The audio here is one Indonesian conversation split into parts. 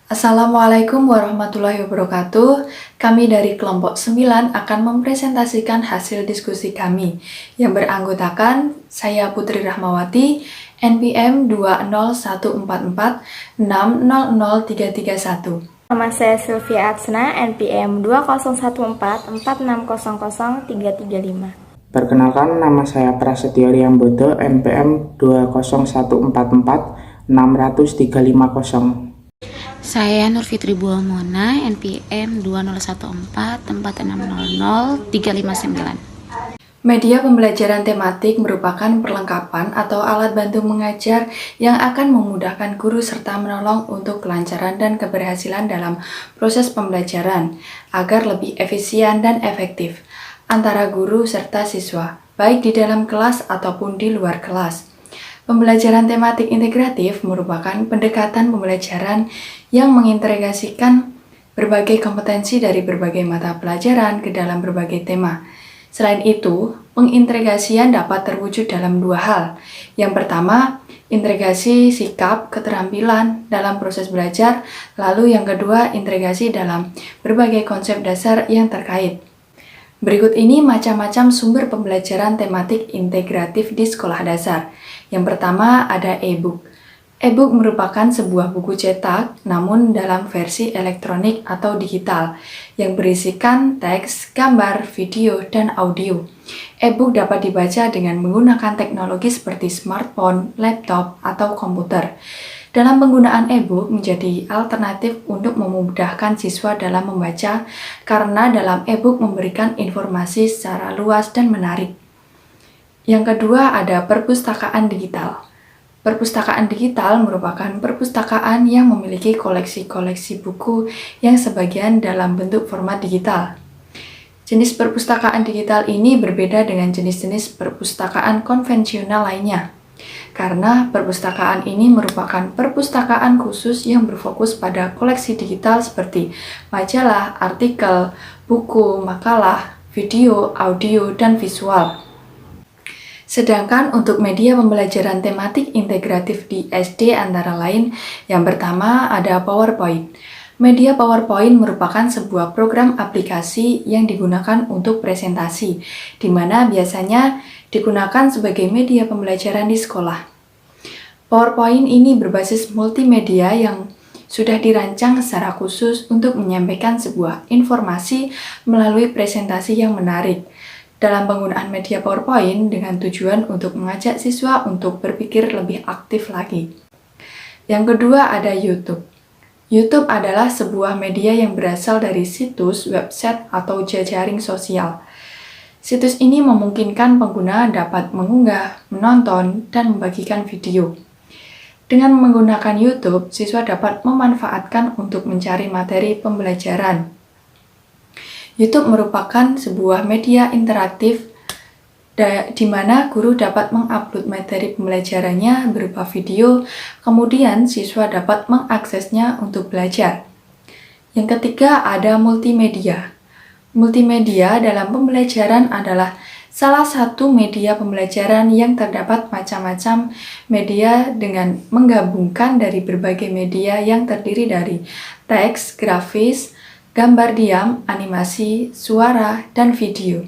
Assalamualaikum warahmatullahi wabarakatuh. Kami dari kelompok 9 akan mempresentasikan hasil diskusi kami yang beranggotakan saya Putri Rahmawati, NPM 20144600331. Nama saya Sylvia Atsna, NPM 201446000335. Perkenalkan, nama saya Prasetyo Riambodo, NPM 201446350. Saya Nur Fitri Buamona, NPM 201446003559. Media pembelajaran tematik merupakan perlengkapan atau alat bantu mengajar yang akan memudahkan guru serta menolong untuk kelancaran dan keberhasilan dalam proses pembelajaran agar lebih efisien dan efektif antara guru serta siswa, baik di dalam kelas ataupun di luar kelas. Pembelajaran tematik integratif merupakan pendekatan pembelajaran yang mengintegrasikan berbagai kompetensi dari berbagai mata pelajaran ke dalam berbagai tema. Selain itu, pengintegrasian dapat terwujud dalam dua hal. Yang pertama, integrasi sikap keterampilan dalam proses belajar, lalu yang kedua, integrasi dalam berbagai konsep dasar yang terkait. Berikut ini macam-macam sumber pembelajaran tematik integratif di sekolah dasar. Yang pertama ada e-book. E-book merupakan sebuah buku cetak namun dalam versi elektronik atau digital yang berisikan teks, gambar, video, dan audio. E-book dapat dibaca dengan menggunakan teknologi seperti smartphone, laptop, atau komputer. Dalam penggunaan e-book menjadi alternatif untuk memudahkan siswa dalam membaca karena dalam e-book memberikan informasi secara luas dan menarik. Yang kedua ada perpustakaan digital. Perpustakaan digital merupakan perpustakaan yang memiliki koleksi-koleksi buku yang sebagian dalam bentuk format digital. Jenis perpustakaan digital ini berbeda dengan jenis-jenis perpustakaan konvensional lainnya. Karena perpustakaan ini merupakan perpustakaan khusus yang berfokus pada koleksi digital seperti majalah, artikel, buku, makalah, video, audio, dan visual. Sedangkan untuk media pembelajaran tematik integratif di SD antara lain, yang pertama ada PowerPoint. Media PowerPoint merupakan sebuah program aplikasi yang digunakan untuk presentasi, di mana biasanya digunakan sebagai media pembelajaran di sekolah. PowerPoint ini berbasis multimedia yang sudah dirancang secara khusus untuk menyampaikan sebuah informasi melalui presentasi yang menarik. Dalam penggunaan media PowerPoint dengan tujuan untuk mengajak siswa untuk berpikir lebih aktif lagi. Yang kedua ada YouTube. YouTube adalah sebuah media yang berasal dari situs, website, atau jejaring sosial. Situs ini memungkinkan pengguna dapat mengunggah, menonton, dan membagikan video. Dengan menggunakan YouTube, siswa dapat memanfaatkan untuk mencari materi pembelajaran. YouTube merupakan sebuah media interaktif di mana guru dapat mengupload materi pembelajarannya berupa video, kemudian siswa dapat mengaksesnya untuk belajar. Yang ketiga ada multimedia. Multimedia dalam pembelajaran adalah salah satu media pembelajaran yang terdapat macam-macam media dengan menggabungkan dari berbagai media yang terdiri dari teks, grafis, gambar diam, animasi, suara, dan video.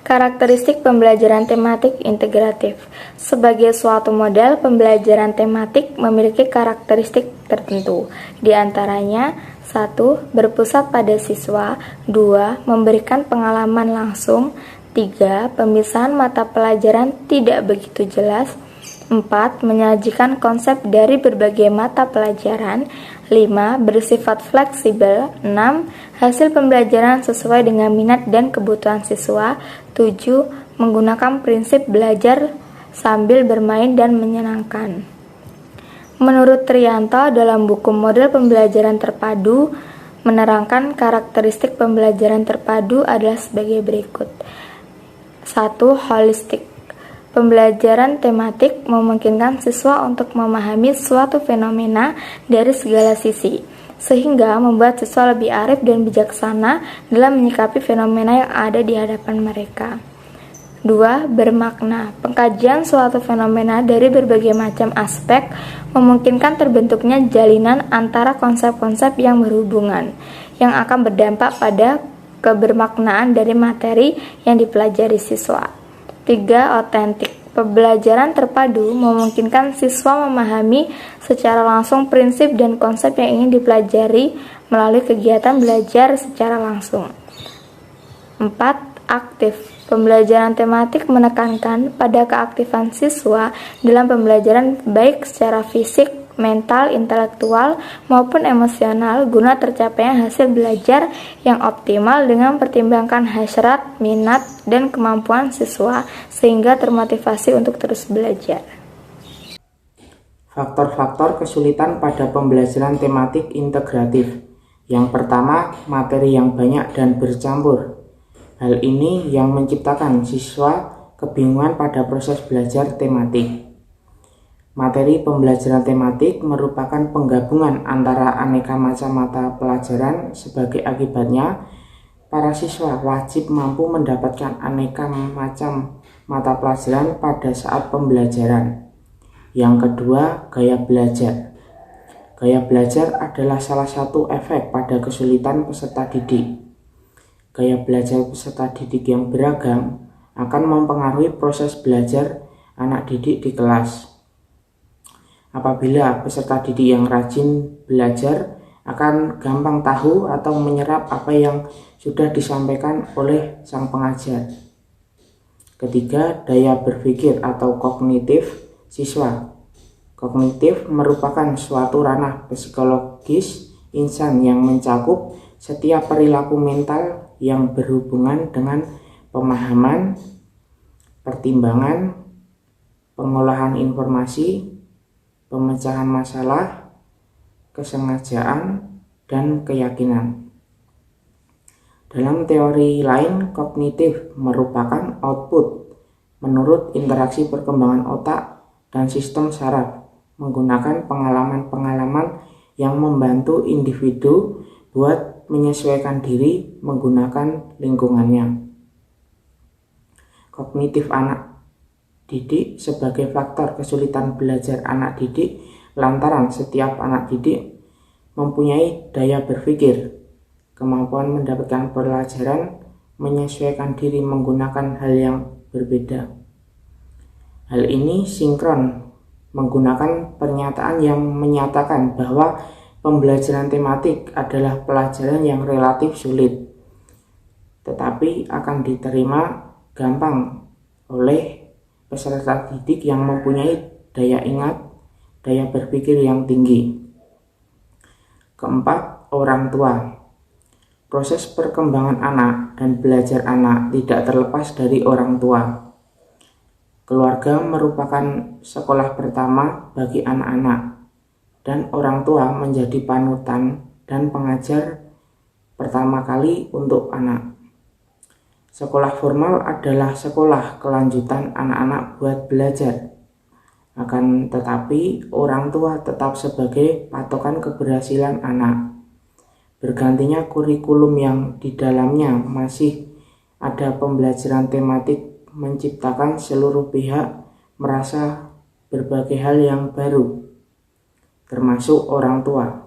Karakteristik pembelajaran tematik integratif. Sebagai suatu model, pembelajaran tematik memiliki karakteristik tertentu. Di antaranya, 1. Berpusat pada siswa. 2. Memberikan pengalaman langsung. 3. Pemisahan mata pelajaran tidak begitu jelas. 4. Menyajikan konsep dari berbagai mata pelajaran. 5. Bersifat fleksibel. 6. Hasil pembelajaran sesuai dengan minat dan kebutuhan siswa. 7. Menggunakan prinsip belajar sambil bermain dan menyenangkan. Menurut Trianto, dalam buku Model Pembelajaran Terpadu, menerangkan karakteristik pembelajaran terpadu adalah sebagai berikut. 1. Holistik. Pembelajaran tematik memungkinkan siswa untuk memahami suatu fenomena dari segala sisi, sehingga membuat siswa lebih arif dan bijaksana dalam menyikapi fenomena yang ada di hadapan mereka. 2. Bermakna. Pengkajian suatu fenomena dari berbagai macam aspek memungkinkan terbentuknya jalinan antara konsep-konsep yang berhubungan, yang akan berdampak pada kebermaknaan dari materi yang dipelajari siswa. 3. Otentik. Pembelajaran terpadu memungkinkan siswa memahami secara langsung prinsip dan konsep yang ingin dipelajari melalui kegiatan belajar secara langsung. 4. Aktif. Pembelajaran tematik menekankan pada keaktifan siswa dalam pembelajaran baik secara fisik, mental, intelektual, maupun emosional guna tercapainya hasil belajar yang optimal dengan mempertimbangkan hasrat, minat, dan kemampuan siswa sehingga termotivasi untuk terus belajar. Faktor-faktor kesulitan pada pembelajaran tematik integratif. Yang pertama, materi yang banyak dan bercampur. Hal ini yang menciptakan siswa kebingungan pada proses belajar tematik. Materi pembelajaran tematik merupakan penggabungan antara aneka macam mata pelajaran. Sebagai akibatnya, para siswa wajib mampu mendapatkan aneka macam mata pelajaran pada saat pembelajaran. Yang kedua, gaya belajar. Gaya belajar adalah salah satu efek pada kesulitan peserta didik. Gaya belajar peserta didik yang beragam akan mempengaruhi proses belajar anak didik di kelas. Apabila peserta didik yang rajin belajar akan gampang tahu atau menyerap apa yang sudah disampaikan oleh sang pengajar. Ketiga, daya berpikir atau kognitif siswa. Kognitif merupakan suatu ranah psikologis insan yang mencakup setiap perilaku mental yang berhubungan dengan pemahaman, pertimbangan, pengolahan informasi, pemecahan masalah, kesengajaan, dan keyakinan. Dalam teori lain, kognitif merupakan output menurut interaksi perkembangan otak dan sistem saraf menggunakan pengalaman-pengalaman yang membantu individu buat menyesuaikan diri menggunakan lingkungannya. Kognitif anak didik sebagai faktor kesulitan belajar anak didik lantaran setiap anak didik mempunyai daya berpikir, kemampuan mendapatkan pelajaran, menyesuaikan diri menggunakan hal yang berbeda. Hal ini sinkron menggunakan pernyataan yang menyatakan bahwa pembelajaran tematik adalah pelajaran yang relatif sulit, tetapi akan diterima gampang oleh peserta didik yang mempunyai daya ingat, daya berpikir yang tinggi. Keempat, orang tua. Proses perkembangan anak dan belajar anak tidak terlepas dari orang tua. Keluarga merupakan sekolah pertama bagi anak-anak, dan orang tua menjadi panutan dan pengajar pertama kali untuk anak. Sekolah formal adalah sekolah kelanjutan anak-anak buat belajar. Akan tetapi, orang tua tetap sebagai patokan keberhasilan anak. Bergantinya kurikulum yang di dalamnya masih ada pembelajaran tematik menciptakan seluruh pihak merasa berbagai hal yang baru, termasuk orang tua.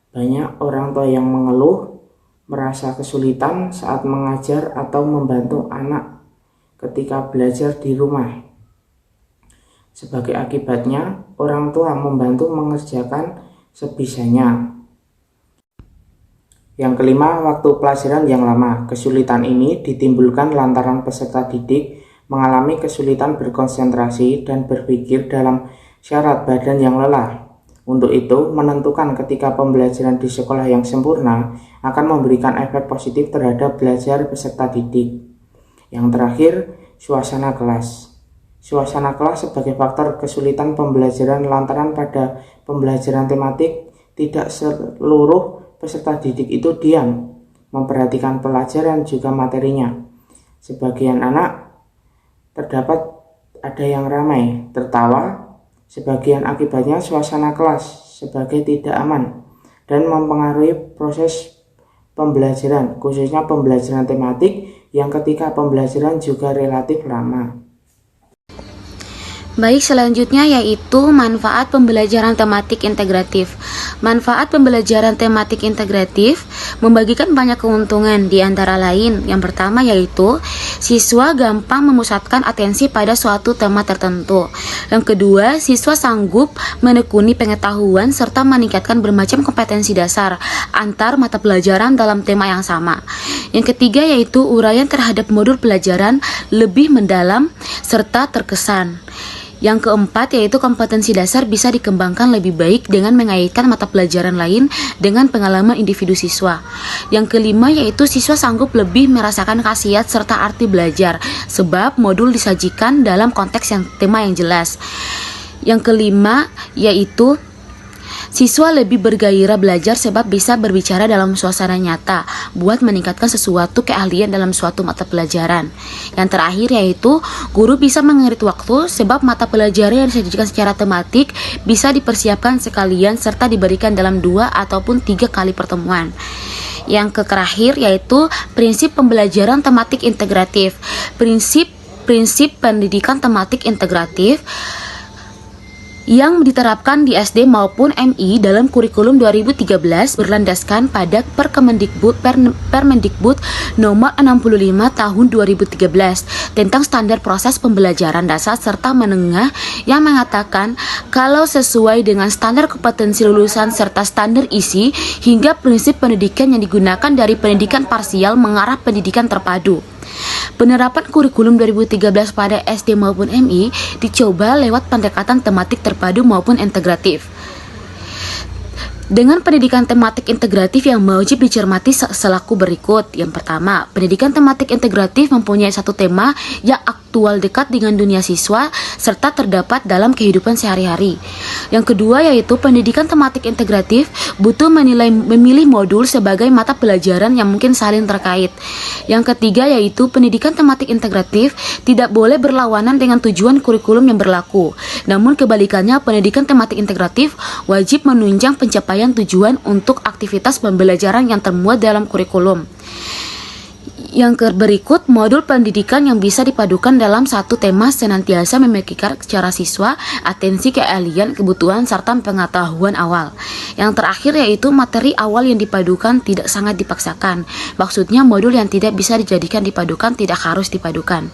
Banyak orang tua yang mengeluh, merasa kesulitan saat mengajar atau membantu anak ketika belajar di rumah. Sebagai akibatnya, orang tua membantu mengerjakan sebisanya. Yang kelima, waktu pelajaran yang lama. Kesulitan ini ditimbulkan lantaran peserta didik mengalami kesulitan berkonsentrasi dan berpikir dalam syarat badan yang lelah. Untuk itu, menentukan ketika pembelajaran di sekolah yang sempurna akan memberikan efek positif terhadap belajar peserta didik. Yang terakhir, suasana kelas. Suasana kelas sebagai faktor kesulitan pembelajaran lantaran pada pembelajaran tematik tidak seluruh peserta didik itu diam, memperhatikan pelajaran juga materinya. Sebagian anak terdapat ada yang ramai, tertawa. Sebagian akibatnya suasana kelas sebagai tidak aman dan mempengaruhi proses pembelajaran, khususnya pembelajaran tematik yang ketika pembelajaran juga relatif lama. Baik, selanjutnya yaitu manfaat pembelajaran tematik integratif. Manfaat pembelajaran tematik integratif membagikan banyak keuntungan, di antara lain yang pertama yaitu siswa gampang memusatkan atensi pada suatu tema tertentu. Yang kedua, siswa sanggup menekuni pengetahuan serta meningkatkan bermacam kompetensi dasar antar mata pelajaran dalam tema yang sama. Yang ketiga yaitu uraian terhadap modul pelajaran lebih mendalam serta terkesan. Yang keempat yaitu kompetensi dasar bisa dikembangkan lebih baik dengan mengaitkan mata pelajaran lain dengan pengalaman individu siswa. Yang kelima yaitu siswa sanggup lebih merasakan khasiat serta arti belajar sebab modul disajikan dalam konteks tema yang jelas. Yang kelima yaitu siswa lebih bergairah belajar sebab bisa berbicara dalam suasana nyata buat meningkatkan sesuatu keahlian dalam suatu mata pelajaran. Yang terakhir yaitu guru bisa mengirit waktu sebab mata pelajaran yang disajikan secara tematik bisa dipersiapkan sekalian serta diberikan dalam 2 ataupun 3 kali pertemuan. Yang terakhir yaitu prinsip pembelajaran tematik integratif. Prinsip pendidikan tematik integratif yang diterapkan di SD maupun MI dalam kurikulum 2013 berlandaskan pada Permendikbud nomor 65 tahun 2013 tentang standar proses pembelajaran dasar serta menengah yang mengatakan kalau sesuai dengan standar kompetensi lulusan serta standar isi hingga prinsip pendidikan yang digunakan dari pendidikan parsial mengarah pendidikan terpadu. Penerapan kurikulum 2013 pada SD maupun MI dicoba lewat pendekatan tematik terpadu maupun integratif. Dengan pendidikan tematik integratif yang wajib dicermati selaku berikut. Yang pertama, pendidikan tematik integratif mempunyai satu tema yang aktual dekat dengan dunia siswa serta terdapat dalam kehidupan sehari-hari. Yang kedua yaitu pendidikan tematik integratif butuh memilih modul sebagai mata pelajaran yang mungkin saling terkait. Yang ketiga yaitu pendidikan tematik integratif tidak boleh berlawanan dengan tujuan kurikulum yang berlaku. Namun kebalikannya, pendidikan tematik integratif wajib menunjang pencapaian tujuan untuk aktivitas pembelajaran yang termuat dalam kurikulum. Yang berikut, modul pendidikan yang bisa dipadukan dalam satu tema senantiasa memikirkan secara siswa, atensi, keahlian, kebutuhan, serta pengetahuan awal. Yang terakhir yaitu materi awal yang dipadukan tidak sangat dipaksakan. Maksudnya modul yang tidak bisa dijadikan dipadukan tidak harus dipadukan.